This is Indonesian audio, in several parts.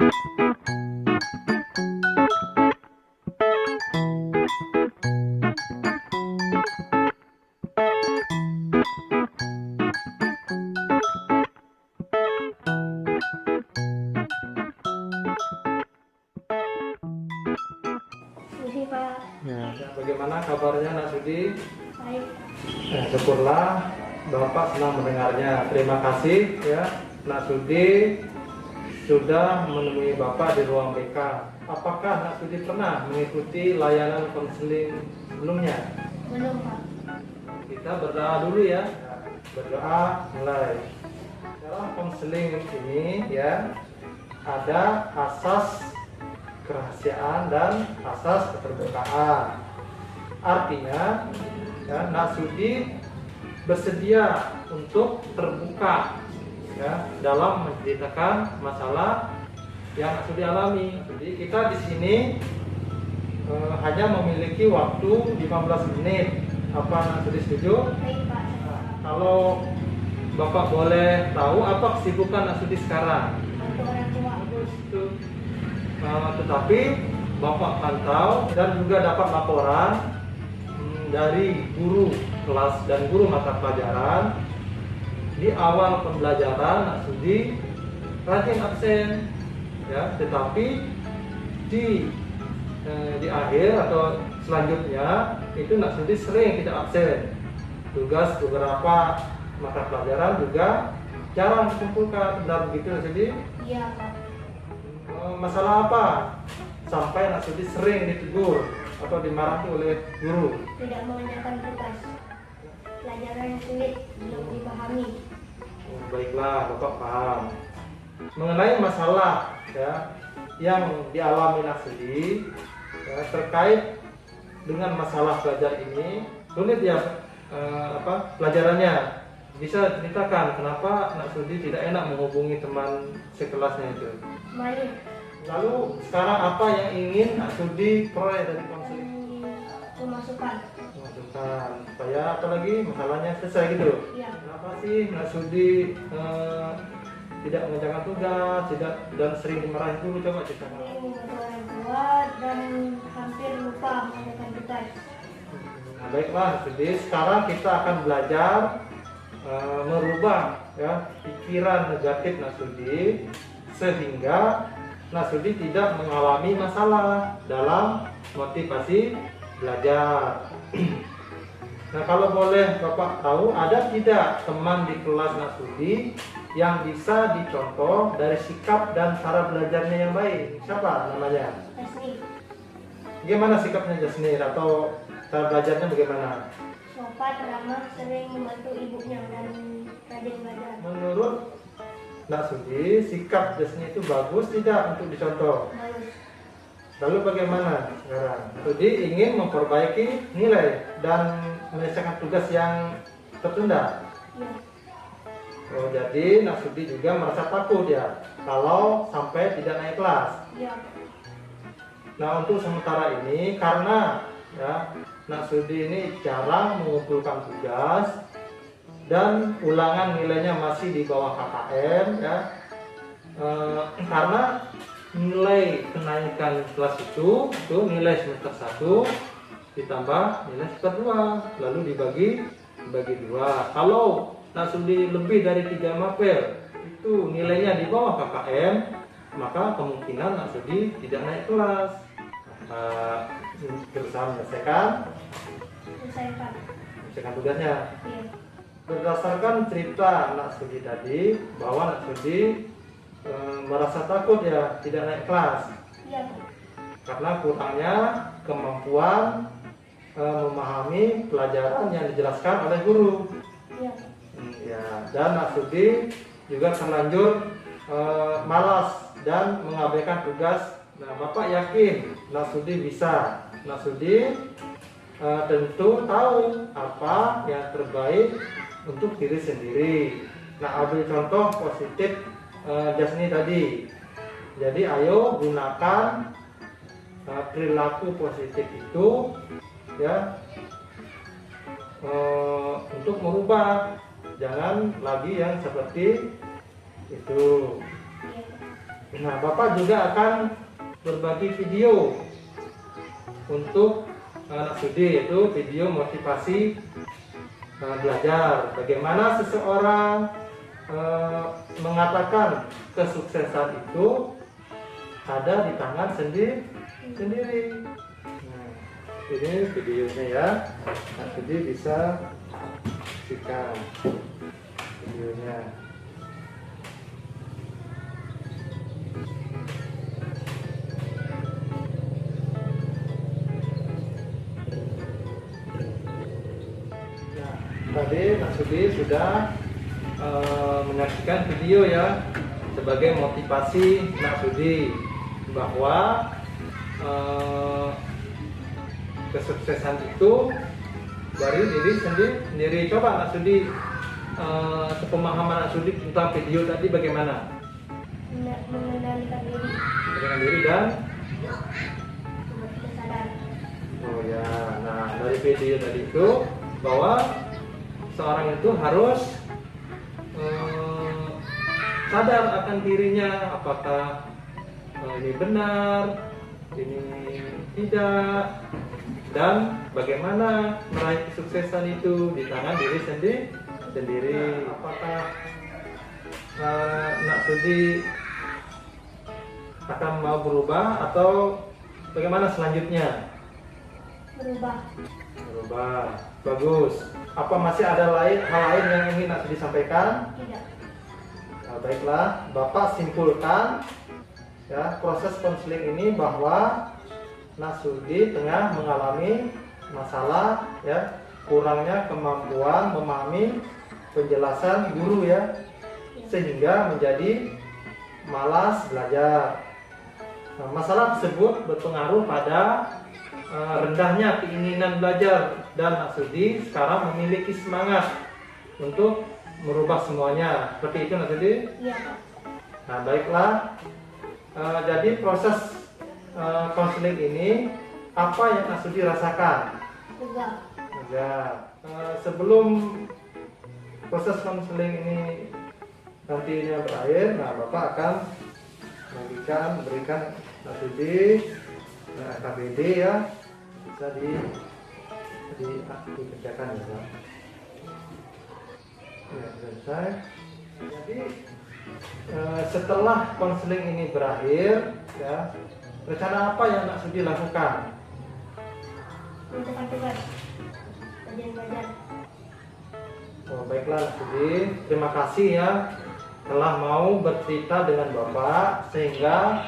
Ini Pak. Ya, bagaimana kabarnya Nak Sudi? Baik. Syukurlah, Bapak senang mendengarnya. Terima kasih ya, Nak Sudi sudah menemui Bapak di ruang BK. Apakah Nak Sudi pernah mengikuti layanan konseling sebelumnya? Belum Pak. Kita berdoa dulu ya. Berdoa mulai. Dalam konseling ini ya ada asas kerahasiaan dan asas keterbukaan. Artinya ya, Nak Sudi bersedia untuk terbuka ya dalam menceritakan masalah yang Nak Sudi alami. Jadi kita di sini hanya memiliki waktu 15 menit. Apa Nak Sudi setuju? Baik Pak. Nah, kalau Bapak boleh tahu apa kesibukan Nak Sudi sekarang? Bantu orang tua. Bagus itu. Tetapi Bapak pantau dan juga dapat laporan dari guru kelas dan guru mata pelajaran di awal pembelajaran Nak Sudi rajin absen ya, tetapi di akhir atau selanjutnya itu Nak Sudi sering tidak absen. Tugas beberapa mata pelajaran juga jarang dikumpulkan. Benar begitu Nak Sudi? Iya Pak. Masalah apa sampai Nak Sudi sering ditegur atau dimarahi oleh guru? Tidak mengerjakan tugas. Pelajaran yang sulit belum dipahami. Baiklah, Bapak paham. Mengenai masalah ya yang dialami Nak Sudi ya, terkait dengan masalah belajar ini, sulit ya pelajarannya. Bisa ceritakan kenapa Nak Sudi tidak enak menghubungi teman sekelasnya itu? Main. Lalu sekarang apa yang ingin Nak Sudi peroleh dari konseling? Pemasukan. Masukan supaya apa lagi masalahnya selesai gitu. Iya. Kenapa sih Nak Sudi tidak mengerjakan tugas, tidak dan sering dimarahin dulu? Coba ceritakan. Sering membantu orang tua dan hampir lupa mengerjakan tugas. Nah, baiklah Nak Sudi, sekarang kita akan belajar merubah ya pikiran negatif Nak Sudi sehingga Nak Sudi tidak mengalami masalah dalam motivasi belajar. Nah, kalau boleh Bapak tahu, ada tidak teman di kelas Nak Sudi yang bisa dicontoh dari sikap dan cara belajarnya yang baik? Siapa namanya? Tasni. Bagaimana sikapnya Jasnir atau cara belajarnya bagaimana? Sopan, ramah, sering membantu ibunya dan rajin belajar. Menurut Nak Sudi, sikap Jasnir itu bagus tidak untuk dicontoh? Bagus. Lalu bagaimana sekarang? Sudi ingin memperbaiki nilai dan menyelesaikan tugas yang tertunda. Iya. Oh, jadi Nak Sudi juga merasa takut ya kalau sampai tidak naik kelas. Iya. Nah, untuk sementara ini karena ya Nak Sudi ini jarang mengumpulkan tugas dan ulangan nilainya masih di bawah KKM ya, karena nilai kenaikan kelas itu nilai semester 1 ditambah nilai semester 2 lalu dibagi 2. Kalau Nak Sudi lebih dari 3 mapel itu nilainya di bawah KKM, maka kemungkinan Nak Sudi tidak naik kelas. Berusaha menyelesaikan tugasnya. Iya. Berdasarkan cerita Nak Sudi tadi bahwa Nak Sudi merasa takut ya tidak naik kelas Iya. karena kurangnya kemampuan memahami pelajaran yang dijelaskan oleh guru. Iya. Ya, dan Nak Sudi juga terlanjur malas dan mengabaikan tugas. Nah, Bapak yakin Nak Sudi bisa. Nak Sudi tentu tahu apa yang terbaik untuk diri sendiri. Nah, ambil contoh positif Jasni tadi. Jadi ayo gunakan perilaku positif itu ya untuk merubah, jangan lagi yang seperti itu. Iya. Nah, Bapak juga akan berbagi video untuk anak studi, yaitu video motivasi belajar. Bagaimana seseorang mengatakan kesuksesan itu ada di tangan sendiri. Nah, ini videonya ya. Nah, jadi bisa saksikan videonya. Nah, tadi Mas Sudi sudah menyaksikan video ya sebagai motivasi Nak Sudi bahwa kesuksesan itu dari diri sendiri. Coba Nak Sudi, sepemahaman Nak Sudi tentang video tadi bagaimana? Mengendalikan diri. Mengendalikan diri dan Tidak sadar. oh ya, nah dari video tadi itu bahwa seorang itu harus sadar akan dirinya, apakah ini benar, ini tidak, dan bagaimana meraih kesuksesan itu di tangan diri sendiri. Apakah Nak Sudi akan mau berubah atau bagaimana selanjutnya? Berubah. Bagus. Apa masih ada hal lain yang ingin Nak Sudi sampaikan? Tidak. Nah, baiklah, Bapak simpulkan ya proses konseling ini bahwa Nak Sudi tengah mengalami masalah ya, kurangnya kemampuan memahami penjelasan guru ya, sehingga menjadi malas belajar. Nah, masalah tersebut berpengaruh pada rendahnya keinginan belajar, dan Nak Sudi sekarang memiliki semangat untuk merubah semuanya. Seperti itu Nak Sudi? Iya, Pak. Nah, baiklah. Jadi proses konseling ini apa yang Nak Sudi rasakan? Lega. Sebelum proses konseling ini nantinya berakhir, nah Bapak akan berikan Nak Sudi KBD ya, bisa dikerjakan ya Pak. Ya, selesai. Jadi setelah konseling ini berakhir ya, rencana apa yang Nak Sudi lakukan? Mengerjakan tugas. Kajian belajar. Oh, baiklah Nak Sudi, terima kasih ya telah mau bercerita dengan Bapak, sehingga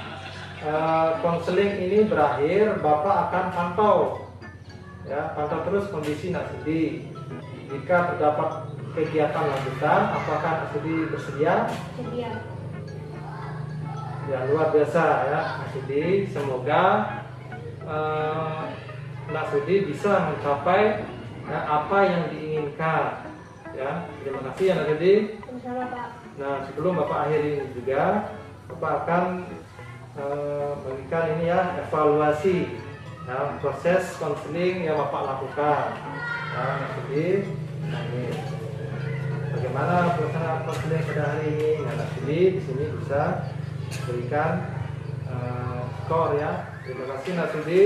konseling ini berakhir. Bapak akan pantau terus kondisi Nak Sudi. Jika terdapat kegiatan lanjutan, apakah Nak Sudi bersedia? Sedia. Ya, luar biasa ya Nak Sudi. Semoga Nak Sudi bisa mencapai apa yang diinginkan ya. Terima kasih ya Nak Sudi. Sama-sama, Pak. Nah, sebelum Bapak akhiri ini juga, Bapak akan memberikan ini ya, evaluasi ya, proses konseling yang Bapak lakukan ya, Nak Sudi. Nah, ini bagaimana pelaksanaan konseling pada hari ini? Nah, Nak Sudi di sini bisa berikan skor ya. Terima kasih Nak Sudi.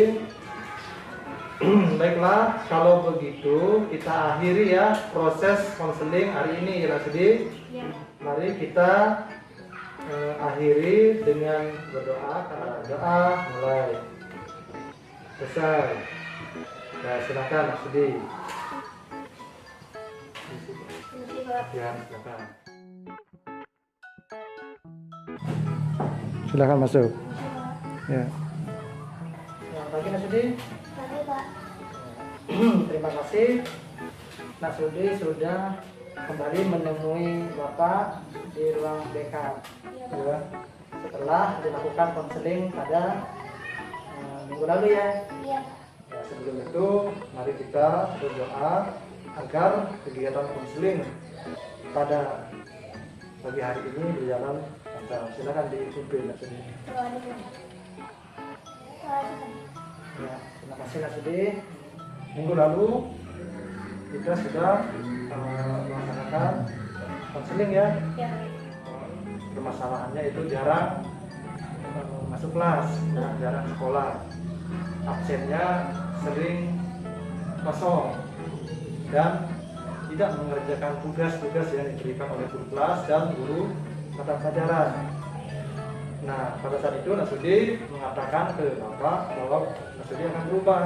Baiklah, kalau begitu kita akhiri ya proses konseling hari ini ya Nak Sudi. Iya. Mari kita akhiri dengan berdoa. Doa mulai. Selesai. Nah, silakan Nak Sudi. Ya, silakan. Silakan masuk. Ya. Selamat pagi Nak Sudi. Pagi, Pak. Terima kasih Nak Sudi sudah kembali menemui Bapak di ruang BK ya, setelah dilakukan konseling pada minggu lalu ya. Iya. Ya, sebelum itu mari kita berdoa agar kegiatan konseling pada pagi hari ini berjalan lancar. Silakan dipimpin Nak Sudi. Doa dulu. Ya, terima kasih Nak Sudi. Minggu lalu kita sudah melaksanakan konseling ya. Iya. Permasalahannya itu jarang kelas, jarang sekolah, absennya sering kosong, dan tidak mengerjakan tugas-tugas yang diberikan oleh guru kelas dan guru mata pelajaran. Nah, pada saat itu Nasudi mengatakan ke Bapak bahwa Nasudi akan berubah.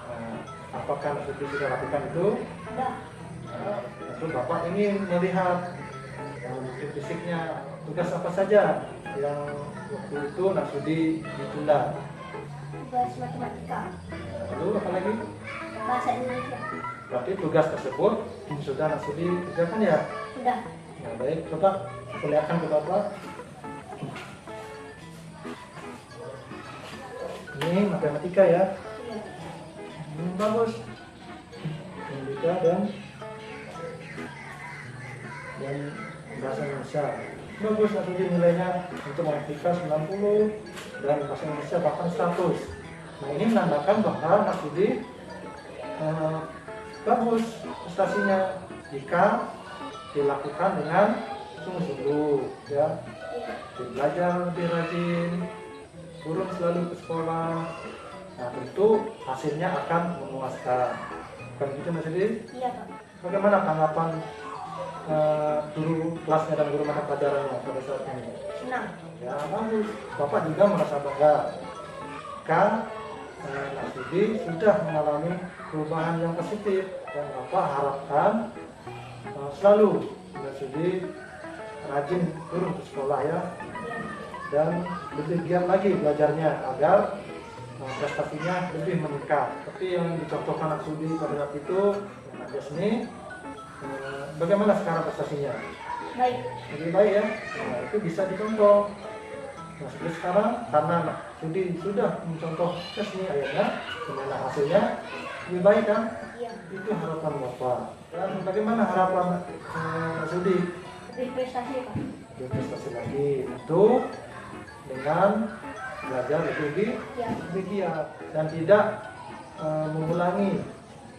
Nah, apakah Nasudi sudah lakukan itu? Sudah. Nah, itu Bapak ingin melihat bukti fisiknya, tugas apa saja yang waktu itu Nasudi ditunda. Tugas matematika. Lalu apa lagi? Bahasa Indonesia. Berarti tugas tersebut sudah Nasudi kerjakan ya? Sudah. Nah, baik, coba perlihatkan ke Bapak. Ini matematika ya. Iya. Bagus. Matematika dan bahasa Indonesia. Bagus, Nasudi nilainya untuk matematika 90 dan bahasa Indonesia bahkan 100. Nah, ini menandakan bahwa Nasudi bagus prestasinya jika dilakukan dengan sungguh-sungguh ya. Iya. Belajar lebih rajin, turun selalu ke sekolah. Nah, tentu hasilnya akan memuaskan. Bukan gitu Mas Edi? Iya, Pak. Bagaimana tanggapan guru kelasnya dan guru mata pelajarannya pada saat ini? Senang. Ya, bagus. Bapak juga merasa bangga. Kan Mas Edi sudah mengalami perubahan yang positif dan Bapak harapkan selalu Mas Edi rajin turun ke sekolah ya, Iya. dan lebih giat lagi belajarnya agar prestasinya lebih meningkat. Seperti yang dicontohkan Anak Sudi pada saat itu, Anak Jasni, bagaimana sekarang prestasinya? Baik. Lebih baik ya. Nah, itu bisa dicontoh. Nah, seperti sekarang karena Anak Sudi sudah mencontoh Jasni, akhirnya gimana hasilnya lebih baik kan? Iya. Itu harapan Bapak. Dan bagaimana harapan Anak Sudi? Lebih prestasi, Pak. Investasi lagi itu dengan belajar lebih Iya. giat dan tidak mengulangi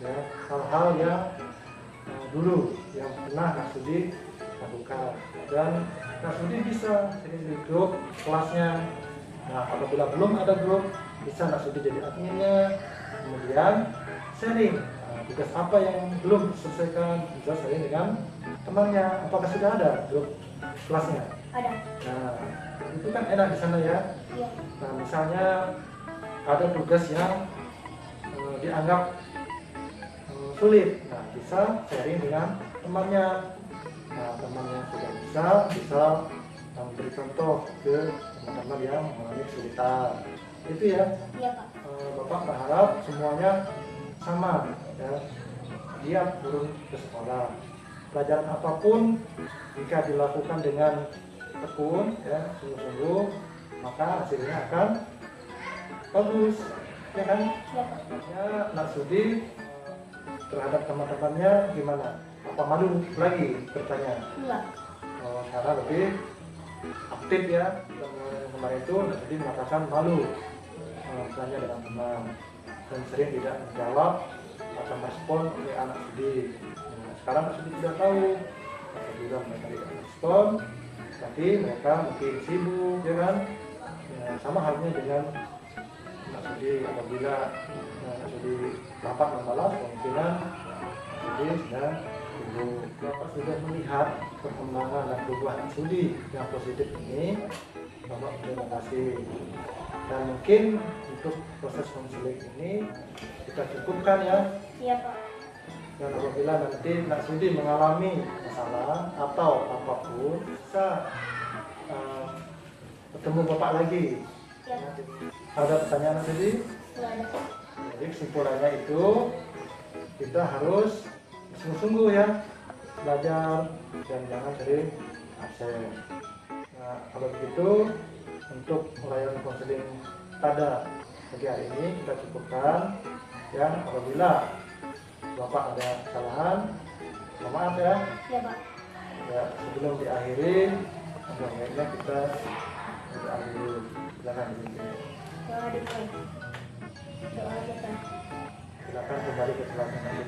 ya, hal-hal yang dulu yang pernah Nasudi lakukan, dan Nasudi bisa di grup kelasnya. Nah, apabila belum ada grup, bisa Nasudi jadi adminnya, kemudian sharing tugas apa yang belum diselesaikan, bisa sharing dengan temannya. Apakah sudah ada grup kelasnya? Ada. Nah, itu kan enak di sana ya. Iya. Nah, misalnya ada tugas yang dianggap sulit, nah bisa sharing dengan temannya. Nah, temannya sudah bisa memberi contoh ke teman-teman yang mengalami kesulitan. Itu ya. Iya, Pak. Bapak berharap semuanya sama ya, giat turun ke sekolah. Pelajaran apapun jika dilakukan dengan tekun ya, sungguh-sungguh, maka hasilnya akan bagus ya kan? Iya, Pak. Ya, Nasudi terhadap teman-temannya gimana? Apa malu lagi bertanya? Enggak. Sekarang lebih aktif ya. Kemarin itu Nasudi mengatakan malu bertanya dengan teman dan sering tidak menjawab atau merespon oleh anak Sudi. Nah, sekarang Nasudi tidak tahu apabila mereka tidak merespon, tapi mereka mungkin sibuk ya kan. Ya, sama halnya dengan anak Sudi, apabila anak Sudi dapat membalas, kemungkinan Sudi sedang sibuk. Bapak sudah melihat perkembangan dan perubahan Sudi yang positif ini. Bapak terima kasih. Dan mungkin untuk proses konseling ini kita cukupkan ya. Iya, Pak. Dan apabila nanti Nak Sudi mengalami masalah atau apapun, bisa bertemu Bapak lagi. Iya. Ada pertanyaan Nak Sudi? Enggak ada, Pak. Jadi kesimpulannya itu kita harus sungguh-sungguh ya belajar dan jangan sering absen. Nah, kalau begitu untuk layanan konseling pada pagi hari ini kita cukupkan ya. Apabila Bapak ada kesalahan, mohon maaf ya. Iya, Pak. Ya, sebelum diakhiri, baiknya kita berdoa dulu. Silakan di sini. Doa aja, Pak. Doa aja, Pak. Silakan kembali ke kelas yang